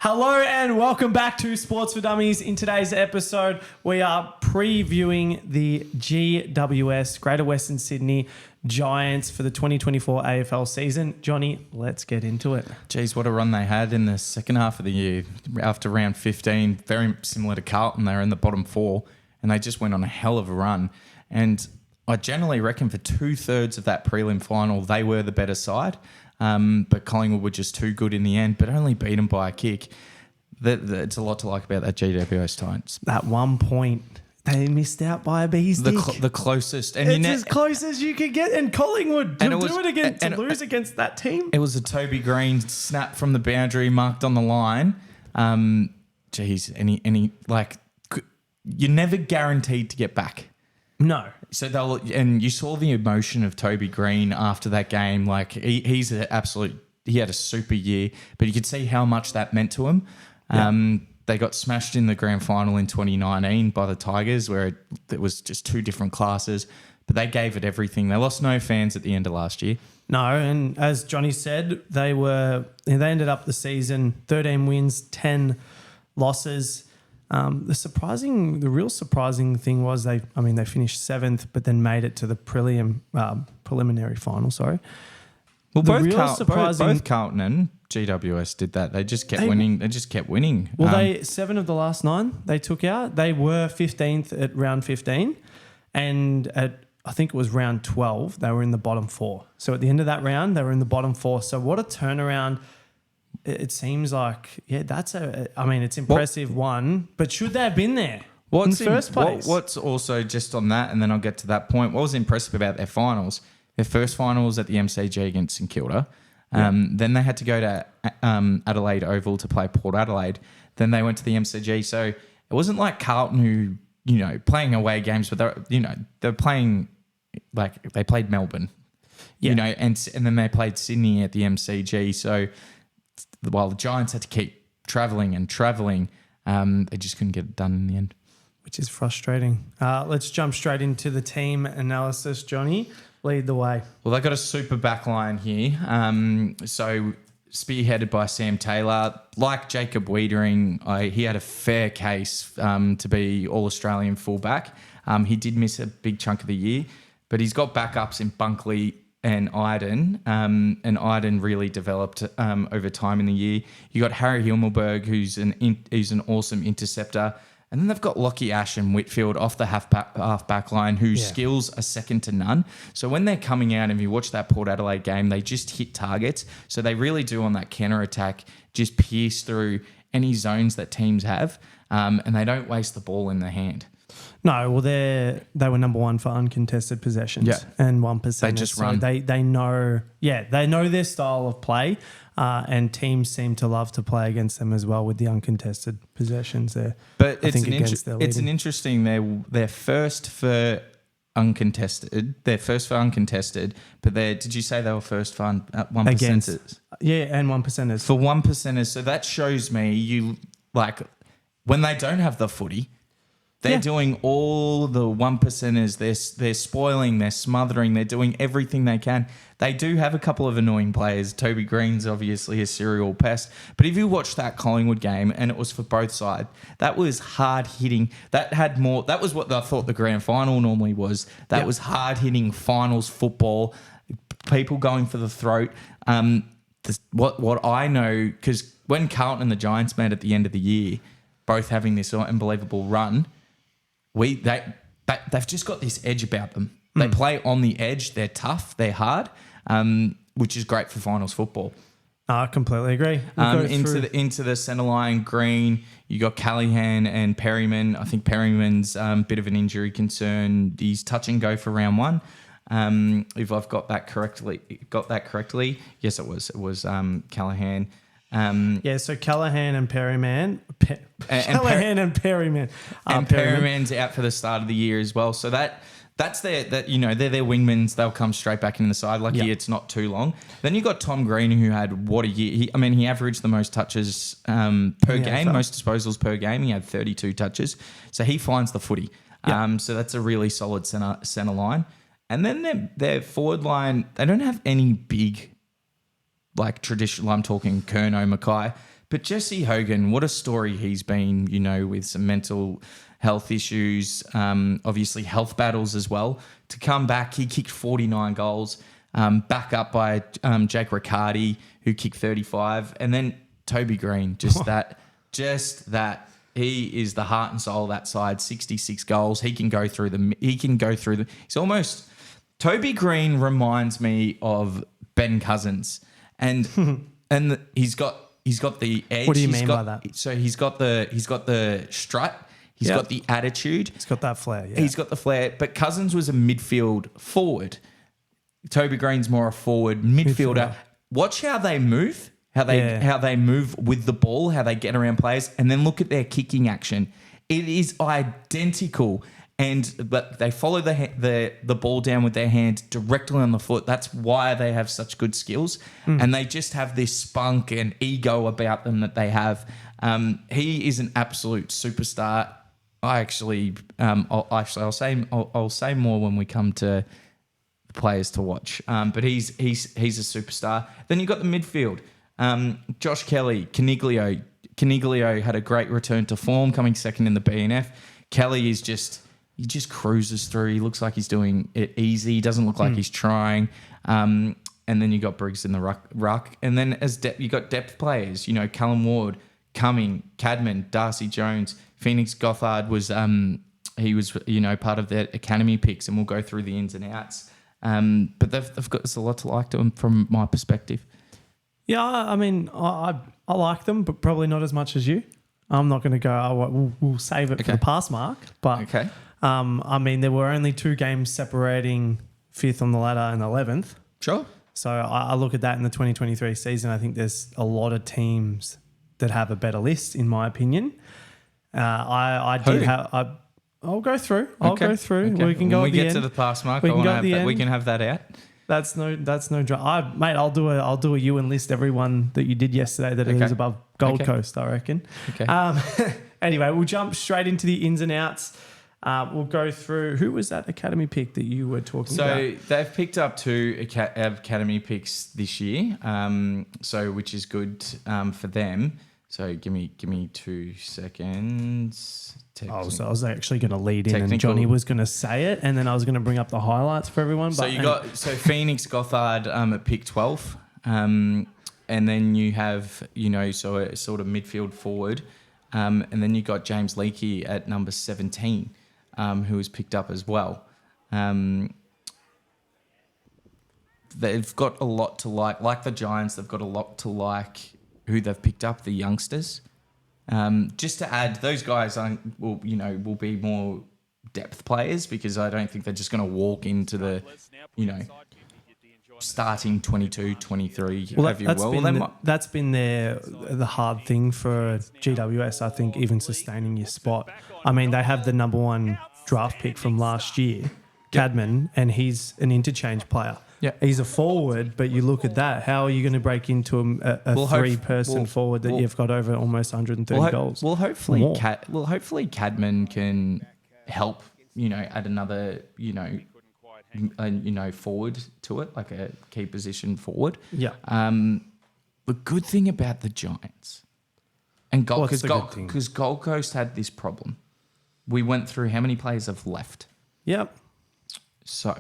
Hello and welcome back to Sports for Dummies. In today's episode, we are previewing the GWS, Greater Western Sydney Giants for the 2024 AFL season. Johnny, let's get into it. Geez, what a run they had in the second half of the year. After round 15, very similar to Carlton, they were in the bottom four and they just went on a hell of a run. And I generally reckon for 2/3 of that prelim final, they were the better side. But Collingwood were just too good in the end, but only beat them by a kick. It's a lot to like about that GWS Giants. At one point, they missed out by a bee's dick. The closest. And it's as close as you could get. And Collingwood lose against that team. It was a Toby Green snap from the boundary marked on the line. You're never guaranteed to get back. No. So and you saw the emotion of Toby Green after that game. Like he had a super year, but you could see how much that meant to him. Yeah. They got smashed in the grand final in 2019 by the Tigers, where it was just two different classes, but they gave it everything. They lost no fans at the end of last year. No, and as Johnny said, they ended up the season 13 wins, 10 losses. The real surprising thing was they finished 7th, but then made it to the preliminary final. Sorry. Well, both Carlton and GWS did that. They just kept winning. They just kept winning. Well, 7 of the last 9 they took out. They were 15th at round 15, and at I think it was round 12 they were in the bottom 4. So at the end of that round they were in the bottom 4. So what a turnaround! It seems like, it's impressive one, but should they have been there in the first place? What's also just on that, and then I'll get to that point, what was impressive about their finals, their first final was at the MCG against St Kilda. Then they had to go to Adelaide Oval to play Port Adelaide. Then they went to the MCG. So it wasn't like Carlton who, playing away games, but they're playing, like they played Melbourne, and then they played Sydney at the MCG. So while the Giants had to keep travelling, they just couldn't get it done in the end. Which is frustrating. Let's jump straight into the team analysis. Johnny, lead the way. Well, they got a super back line here. So spearheaded by Sam Taylor. Like Jacob Wiedering, he had a fair case to be All-Australian fullback. He did miss a big chunk of the year, but he's got backups in Bunkley and Iden, and Iden really developed over time in the year. You got Harry Himmelberg, who's an awesome interceptor, and then they've got Lockie Ash and Whitfield off the half back line, whose skills are second to none. So when they're coming out, and if you watch that Port Adelaide game, they just hit targets. So they really do on that counter attack, just pierce through any zones that teams have, and they don't waste the ball in their hand. No, well, they were number 1 for uncontested possessions and 1%. They just run. They know their style of play, and teams seem to love to play against them as well with the uncontested possessions there. But it's an interesting. They're first for uncontested. They're first for uncontested, but did you say they were first for 1%ers? Yeah, and 1%ers. For 1%ers, so that shows me when they don't have the footy. They're doing all the 1%ers. They're spoiling, they're smothering, they're doing everything they can. They do have a couple of annoying players. Toby Green's obviously a serial pest. But if you watch that Collingwood game, and it was for both sides, that was hard hitting. That was what I thought the grand final normally was. That was hard hitting finals football, people going for the throat. What I know, because when Carlton and the Giants met at the end of the year, both having this unbelievable run, they've just got this edge about them. They play on the edge. They're tough. They're hard, which is great for finals football. I completely agree. Into the centre line, Green. You got Callahan and Perryman. I think Perryman's a bit of an injury concern. He's touch and go for round 1. If I've got that correctly. Yes, it was. It was Callahan. So Callahan and Perryman. Callahan and Perryman. And Perryman's out for the start of the year as well. So that's they're their wingmans. They'll come straight back into the side. It's not too long. Then you got Tom Green, who had what a year. He averaged the most touches per game, most disposals per game. He had 32 touches. So he finds the footy. So that's a really solid centre line. And then their forward line, they don't have any big, like traditional, I'm talking Kerno, Mackay, But Jesse Hogan, what a story he's been, you know, with some mental health issues, obviously health battles as well. To come back, he kicked 49 goals, back up by Jake Riccardi, who kicked 35. And then Toby Green, just that. He is the heart and soul of that side, 66 goals. He can go through them. He's almost... Toby Green reminds me of Ben Cousins. And he's got the edge. What do you mean by that? So he's got the strut. He's got the attitude. He's got that flair. Yeah. He's got the flair. But Cousins was a midfield forward. Toby Green's more a forward midfielder. Watch how they move. How they move with the ball. How they get around players. And then look at their kicking action. It is identical. But they follow the ball down with their hand directly on the foot. That's why they have such good skills. And they just have this spunk and ego about them that they have. He is an absolute superstar. I'll say more when we come to the players to watch. But he's a superstar. Then you've got the midfield. Josh Kelly, Caniglio. Caniglio had a great return to form, coming second in the BNF. Kelly is he just cruises through. He looks like he's doing it easy. He doesn't look like he's trying. And then you got Briggs in the ruck. And then you got depth players. You know, Callum Ward, Cumming, Cadman, Darcy Jones, Phoenix Gothard was part of their academy picks, and we'll go through the ins and outs. But they've got there's a lot to like to them from my perspective. Yeah, I mean, I like them, but probably not as much as you. I'm not going to go, we'll save it for the pass mark. But okay. I mean, there were only 2 games separating 5th on the ladder and 11th. Sure. So I look at that in the 2023 season. I think there's a lot of teams that have a better list, in my opinion. I'll go through. Okay. We can go. When we at the get end. to the pass mark, We can have that out. That's no drama. Mate, I'll do a you and list everyone that you did yesterday that is above Gold Coast, I reckon. Okay. Anyway, we'll jump straight into the ins and outs. We'll go through who was that academy pick that you were talking about. So they've picked up 2 academy picks this year, which is good for them. So give me 2 seconds. So I was actually going to lead in, and Johnny was going to say it, and then I was going to bring up the highlights for everyone. So Phoenix Gothard at pick 12, and then you have a sort of midfield forward, and then you got James Leakey at number 17, who was picked up as well. They've got a lot to like the Giants. They've got a lot to like who they've picked up, the youngsters. Just to add, those guys will be more depth players, because I don't think they're just going to walk into the, starting 22, 23, that's been the hard thing for GWS, I think, even sustaining your spot. I mean, they have the number 1 draft pick from last year, Cadman, and he's an interchange player. Yeah, he's a forward, but you look at that. How are you going to break into a 3-person forward that you've got over almost 130 goals? Well, hopefully Cadman can help. Add another forward to it, like a key position forward. Yeah. The good thing about the Giants and because Gold Coast had this problem. We went through how many players have left. Yep. So.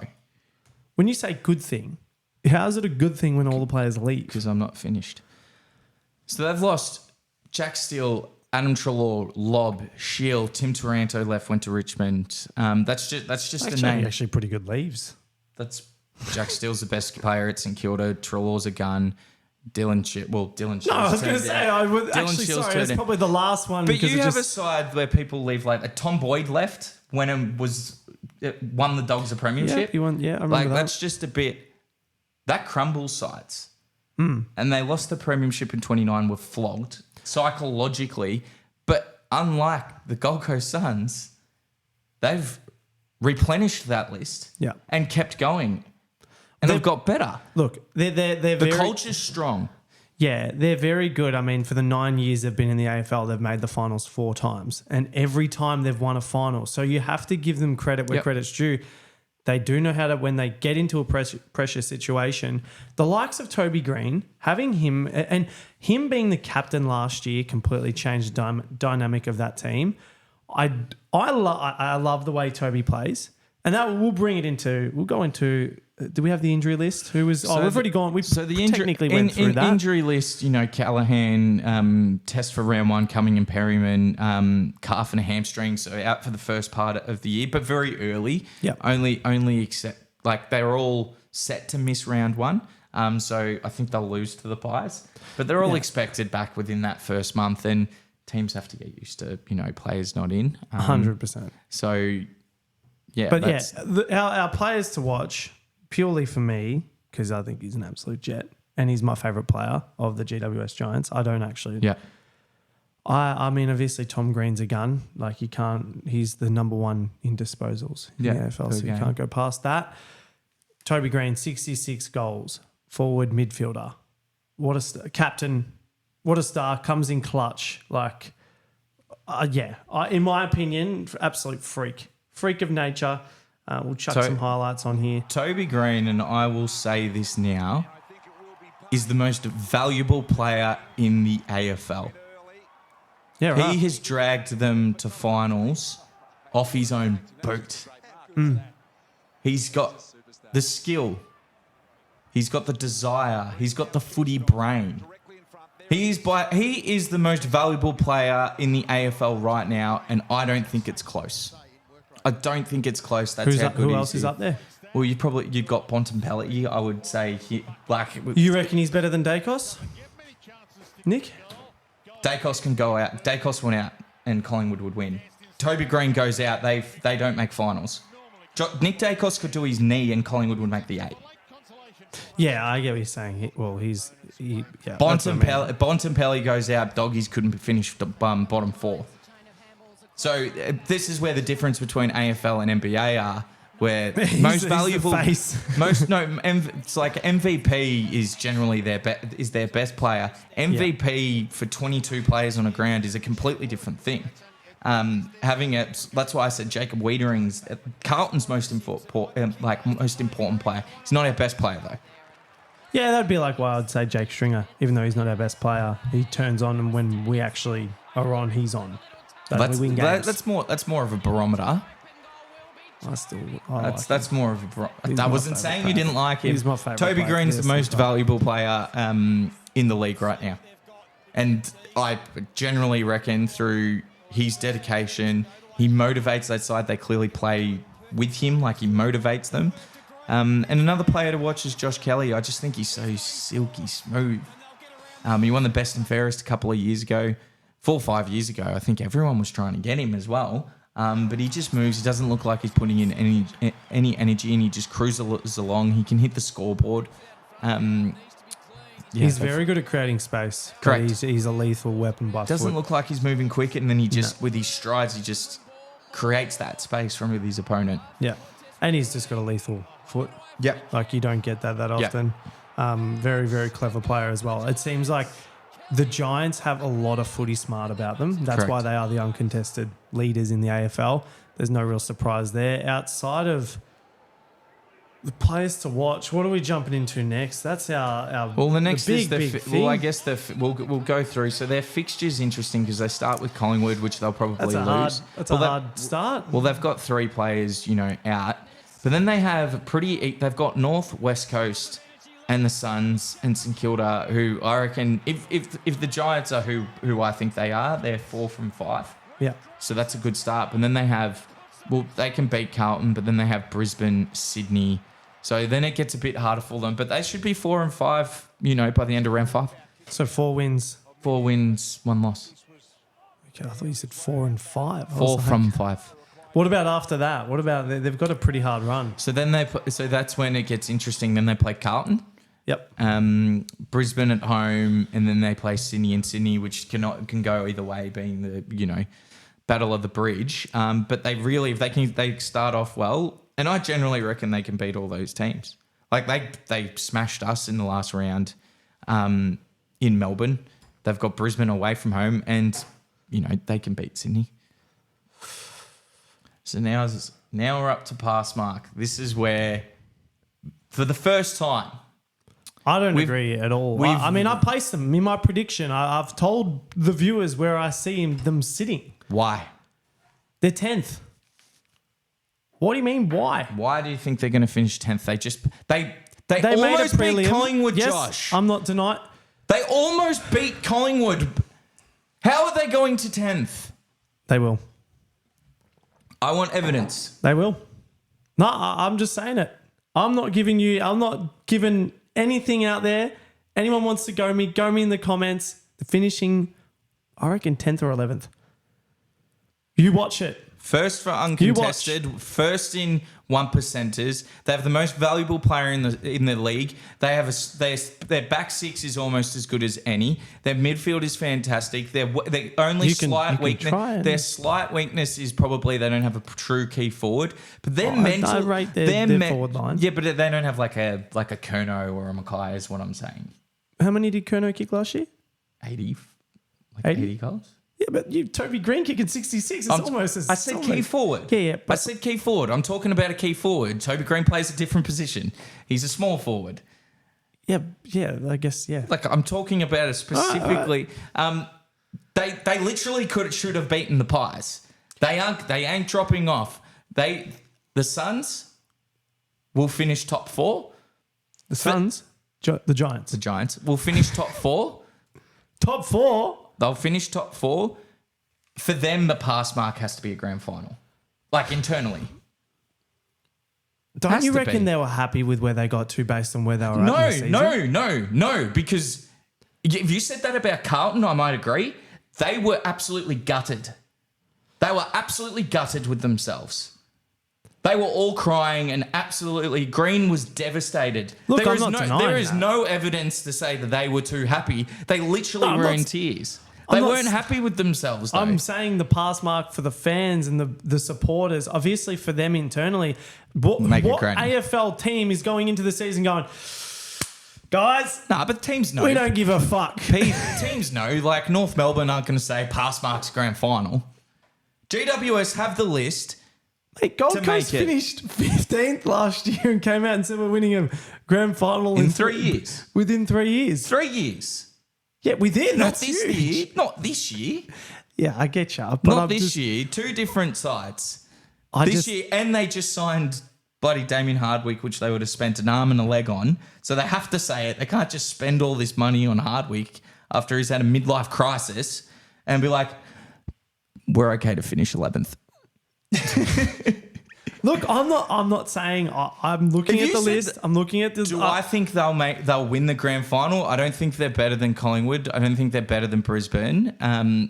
When you say good thing, how is it a good thing when all the players leave? Because I'm not finished. So they've lost Jack Steele, Adam Treloar, Lobb, Shield, Tim Taranto went to Richmond. That's just a name. Actually pretty good leaves. That's Jack Steele's the best player at St Kilda. Treloar's a gun. Dylan Shields. No, I was going to say, that's probably the last one. But you have a side where people leave, like Tom Boyd left when it won the Dogs a premiership. I remember that. That's just a bit... That crumbles sides. And they lost the premiership in 29, were flogged psychologically. But unlike the Gold Coast Suns, they've replenished that list and kept going. And they've got better. Look, the culture's strong. Yeah, they're very good. I mean, for the 9 years they've been in the AFL, they've made the finals 4 times. And every time they've won a final. So you have to give them credit where credit's due. They do know how to, when they get into a pressure situation, the likes of Toby Green, having him and him being the captain last year completely changed the dynamic of that team. I love the way Toby plays. And that we'll go into, do we have the injury list? Who was, we've already gone. Technically went through that. Injury list, Callahan, test for round 1, Cumming and Perryman, calf and a hamstring, so out for the first part of the year, but very early. Yeah. Only except, they were all set to miss round 1. So I think they'll lose to the Pies. But they're all expected back within that first month, and teams have to get used to, players not in. 100%. So... yeah, but our players to watch, purely for me, because I think he's an absolute jet and he's my favourite player of the GWS Giants. I don't actually. Yeah. I mean, obviously, Tom Green's a gun. Like, he's the number 1 in disposals in the AFL, so you can't go past that. Toby Green, 66 goals, forward midfielder. What a captain, what a star, comes in clutch. In my opinion, absolute freak of nature. We'll chuck some highlights on here. Toby Green, and I will say this now, is the most valuable player in the AFL. Yeah, right. He has dragged them to finals off his own boot. He's got the skill. He's got the desire. He's got the footy brain. He is the most valuable player in the AFL right now, and I don't think it's close. I don't think it's close. That's who else is up there? Well, you've got Bontempelli. I would say You reckon he's better than Dacos? Nick? Dacos can go out. Dacos went out, and Collingwood would win. Toby Green goes out. They don't make finals. Nick Dacos could do his knee, and Collingwood would make the 8. Yeah, I get what you're saying. Bontempelli goes out. Doggies couldn't finish the bottom 4. So this is where the difference between AFL and NBA are, where most valuable, it's like MVP is generally their best player. MVP for 22 players on a ground is a completely different thing. That's why I said Jacob Wiedering's Carlton's most important player. He's not our best player though. Yeah, that'd be like why I'd say Jake Stringer, even though he's not our best player. He turns on, and when we actually are on, he's on. That's more of a barometer. That's more of a barometer. I wasn't saying you didn't like him. He's my favourite. Toby Green's the most valuable player in the league right now. And I generally reckon through his dedication, he motivates that side. They clearly play with him, like he motivates them. And another player to watch is Josh Kelly. I just think he's so silky smooth. He won the best and fairest a couple of years ago. 4 or 5 years ago, I think everyone was trying to get him as well. But he just moves. He doesn't look like he's putting in any energy, and he just cruises along. He can hit the scoreboard. He's very good at creating space. Correct. He's a lethal weapon by Doesn't foot. look like he's moving quick, and then with his strides, he just creates that space from his opponent. Yeah. And he's just got a lethal foot. Yeah. Like, you don't get that often. Very, very clever player as well. It seems like the Giants have a lot of footy smart about them. That's Correct. why they are the uncontested leaders in the AFL. There's no real surprise there. Outside of the players to watch, what are we jumping into next? That's our well, the next big, is big thing. Well, I guess we'll go through. So their fixture's interesting because they start with Collingwood, which they'll probably lose. That's a hard start. Well, they've got 3 players, out, but then they have they've got North, West Coast, and the Suns and St Kilda, who I reckon, if the Giants are who I think they are, they're 4 from 5. Yeah. So that's a good start. And then they have, they can beat Carlton, but then they have Brisbane, Sydney. So then it gets a bit harder for them. But they should be 4 and 5, by the end of round 5. So 4 wins. 4 wins, 1 loss. Okay, I thought you said 4 and 5. 4 from 5. What about after that? What about they've got a pretty hard run? So then that's when it gets interesting. Then they play Carlton. Yep. Brisbane at home, and then they play Sydney and Sydney, which can go either way, being the battle of the bridge. But they really, if they start off well, and I generally reckon they can beat all those teams. Like they smashed us in the last round in Melbourne. They've got Brisbane away from home, and they can beat Sydney. So now Now we're up to pass mark. This is where, for the first time, I don't agree at all. I mean, I placed them in my prediction. I've told the viewers where I see them sitting. why? They're 10th. What do you mean, why? Why do you think they're going to finish 10th? They They made a almost beat prelim. Collingwood, Yes, Josh. I'm not denying. They almost beat Collingwood. How are they going to 10th? They will. I want evidence. They will. No, I'm just saying it. I'm not giving anything out there. Anyone wants to go me in the comments. The finishing, I reckon 10th or 11th. You watch it. First for uncontested, first in 1%ers. They have the most valuable player in the league. They have their back six is almost as good as any. Their midfield is fantastic. Their only slight weakness is probably they don't have a true key forward. But their mental, I rate their forward line. Yeah, but they don't have like a Kerno or a Mackay is what I'm saying. How many did Kerno kick last year? 80 goals. Yeah, but Toby Green kicking 66. It's almost as... I said key forward. Yeah. I said key forward. I'm talking about a key forward. Toby Green plays a different position. He's a small forward. Yeah, I guess, yeah. Like, I'm talking about it specifically. They literally should have beaten the Pies. They ain't dropping off. The Suns will finish top 4. The Suns? The Giants. The Giants will finish top 4. Top 4? They'll finish top 4. For them, the pass mark has to be a grand final. Like, internally. Don't you reckon they were happy with where they got to based on where they were at in the season? No. Because if you said that about Carlton, I might agree. They were absolutely gutted. They were absolutely gutted with themselves. They were all crying and absolutely... Green was devastated. Look, I'm not denying There is that. no evidence to say that they were too happy. They literally were in tears. They weren't happy with themselves, though. I'm saying the pass mark for the fans and the supporters, obviously for them internally. What AFL team is going into the season going, guys, Nah, but teams know. we don't give a fuck. Teams know. Like, North Melbourne aren't going to say pass marks grand final. GWS have the list. Hey, Gold Coast finished 15th last year and came out and said we're winning a grand final in 3 years. Within 3 years. 3 years. Yeah, within. Not That's this huge. year. Not this year. Yeah, I get you. But Not this year. 2 different sides. This year, and they just signed bloody Damien Hardwick, which they would have spent an arm and a leg on. So they have to say it. They can't just spend all this money on Hardwick after he's had a midlife crisis and be like, we're okay to finish 11th. Look, I'm not saying I'm looking at the list. I'm looking at the. Do I think they'll win the grand final? I don't think they're better than Collingwood. I don't think they're better than Brisbane.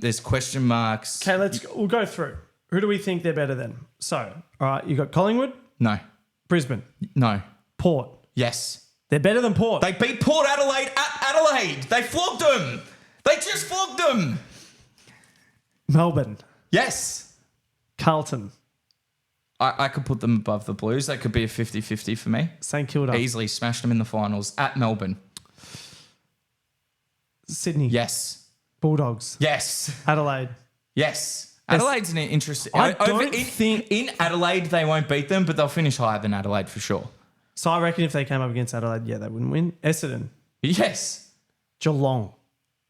There's question marks. Okay, we'll go through. Who do we think they're better than? So, all right, you got Collingwood, No. Brisbane, No. Port. Yes. They're better than Port. They beat Port Adelaide at Adelaide. They flogged them. They just flogged them. Melbourne, Yes. Carlton, I could put them above the Blues. That could be a 50-50 for me. St Kilda, Easily smashed them in the finals at Melbourne. Sydney, Yes. Bulldogs, Yes. Adelaide. Yes. Adelaide's an interesting... I don't think... In Adelaide, they won't beat them, but they'll finish higher than Adelaide for sure. So I reckon if they came up against Adelaide, yeah, they wouldn't win. Essendon, Yes. Geelong.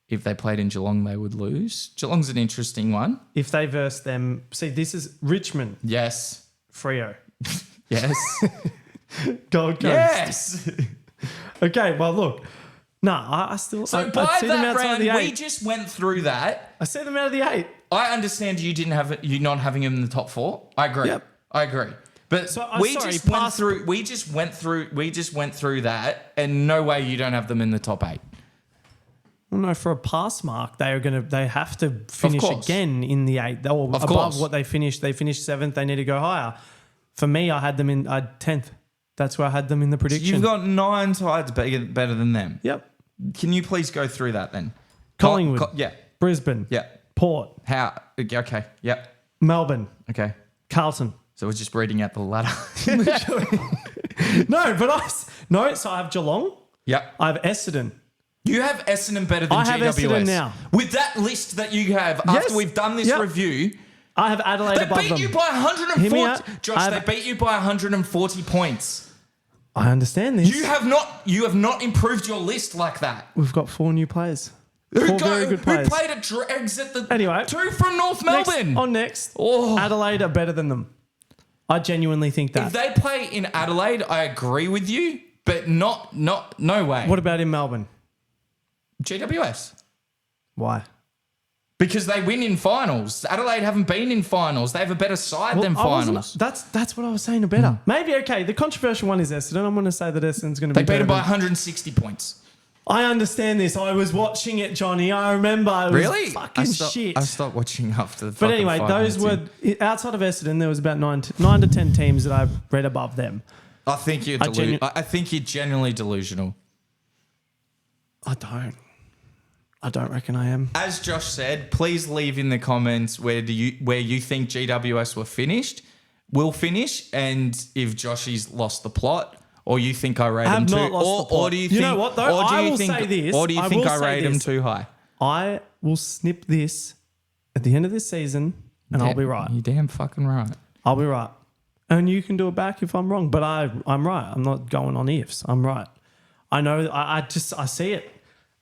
If they played in Geelong, they would lose. Geelong's an interesting one. If they verse them... See, this is Richmond, Yes. Freo, Yes. Gold Coast. Yes. Okay, well, look. No, I still... So I by see them that outside round, the 8. we just went through that. I see them out of the 8. I understand you not having him in the top 4. I agree. Yep. I agree. But So, we sorry, just went through that, and no way you don't have them in the top 8. Well, no, for a pass mark, they have to finish course. again in the 8. Or Of above course. what they finished. They finished 7th. They need to go higher. For me, I had them in 10th. That's where I had them in the prediction. You've got 9 sides better than them. Yep. Can you please go through that then? Collingwood. Yeah. Brisbane. Yeah. Port. How? Okay. Yep. Melbourne. Okay. Carlton. So we're just reading out the ladder. So I have Geelong. Yep. I have Essendon. You have Essendon better than I have GWS. Essendon now. With that list that you have, after we've done this Yep. review, I have Adelaide They above beat them. you by Hear me 140. out. Josh, they beat you by 140 points. I understand this. You have not improved your list like that. We've got 4 new players. 4 very good players. Who played at Dregs at the Anyway, 2 from North Melbourne? Next. Oh. Adelaide are better than them. I genuinely think that. If they play in Adelaide, I agree with you, but no way. What about in Melbourne? GWS? Why? Because they win in finals. Adelaide haven't been in finals. They have a better side than finals. That's what I was saying. Better. Maybe okay. The controversial one is Essendon. I'm going to say that Essendon's going to be. They beat them better by 160 points. I understand this. I was watching it, Johnny. I remember. It was Really? fucking shit. I stopped watching after the. But anyway, those were outside of Essendon. There was about 9 to 10 teams that I read above them. I think you're. I think you're genuinely delusional. I don't reckon I am. As Josh said, please leave in the comments where you think GWS will finish, and if Joshy's lost the plot, or you think I rate him too, or do you think? You know what though? I will say this. Or do you think I rate him too high? I will snip this at the end of this season, and I'll be right. You're damn fucking right. I'll be right, and you can do it back if I'm wrong. But I'm right. I'm not going on ifs. I'm right. I know. I see it.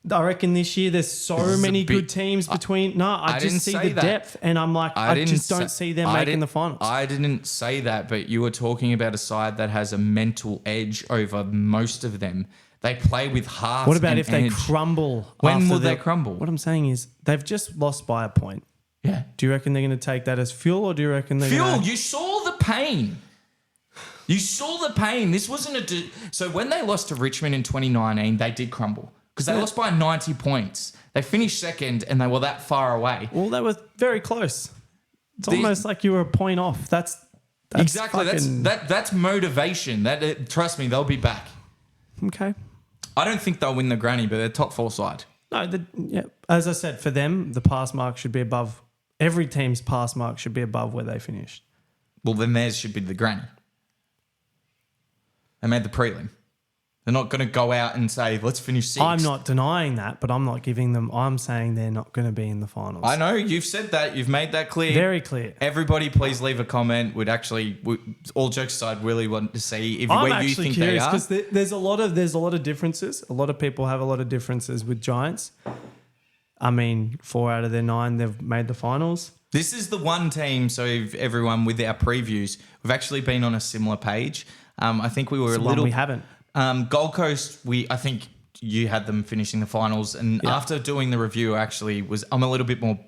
I reckon this year there's so many good teams between. I just see the depth, and I'm like, I just don't see them making the finals. I didn't say that, but you were talking about a side that has a mental edge over most of them. They play with heart. What about if they crumble? When will they crumble? What I'm saying is they've just lost by a point. Yeah. Do you reckon they're going to take that as fuel, or do you reckon they're fuel? You saw the pain. You saw the pain. This wasn't so when they lost to Richmond in 2019, they did crumble. Because they lost by 90 points. They finished second and they were that far away. Well, they were very close. It's almost like you were a point off. That's exactly. That's motivation. Trust me, they'll be back. Okay. I don't think they'll win the granny, but they're top 4 side. No, as I said, for them, the pass mark should be above. Every team's pass mark should be above where they finished. Well, then theirs should be the granny. They made the prelim. They're not going to go out and say, let's finish 6th. I'm not denying that, but I'm not giving them... I'm saying they're not going to be in the finals. I know. You've said that. You've made that clear. Very clear. Everybody, please leave a comment. All jokes aside, really want to see where you think they are. Because there's a lot of differences. A lot of people have a lot of differences with Giants. I mean, 4 out of their 9, they've made the finals. This is the one team, so if everyone with our previews, we've actually been on a similar page. I think we were We haven't. Gold Coast, I think you had them finishing the finals, and after doing the review, I'm a little bit more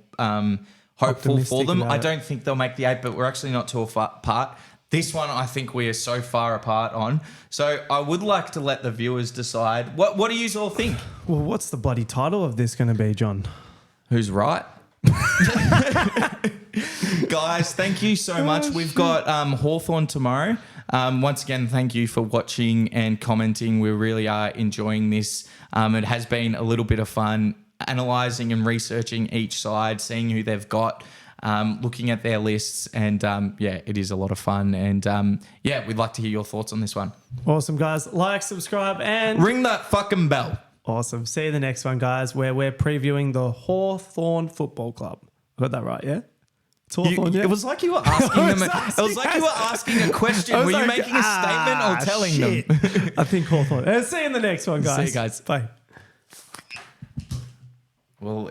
hopeful for them. I don't think they'll make the 8, but we're actually not too far apart. This one, I think we are so far apart on. So I would like to let the viewers decide. What do you all think? Well, what's the bloody title of this going to be, John? Who's right? Guys, thank you so much. We've got Hawthorn tomorrow. Once again, thank you for watching and commenting. We really are enjoying this. It has been a little bit of fun analysing and researching each side, seeing who they've got, looking at their lists, and it is a lot of fun. And we'd like to hear your thoughts on this one. Awesome, guys. Like, subscribe, and ring that fucking bell. Awesome. See you in the next one, guys, where we're previewing the Hawthorn Football Club. I got that right, yeah? It's Hawthorn, yeah? It was like you were asking them. It was like you were asking a question. Were you making a statement or telling them? I think Hawthorn. See you in the next one, guys. See you guys. Bye. Well.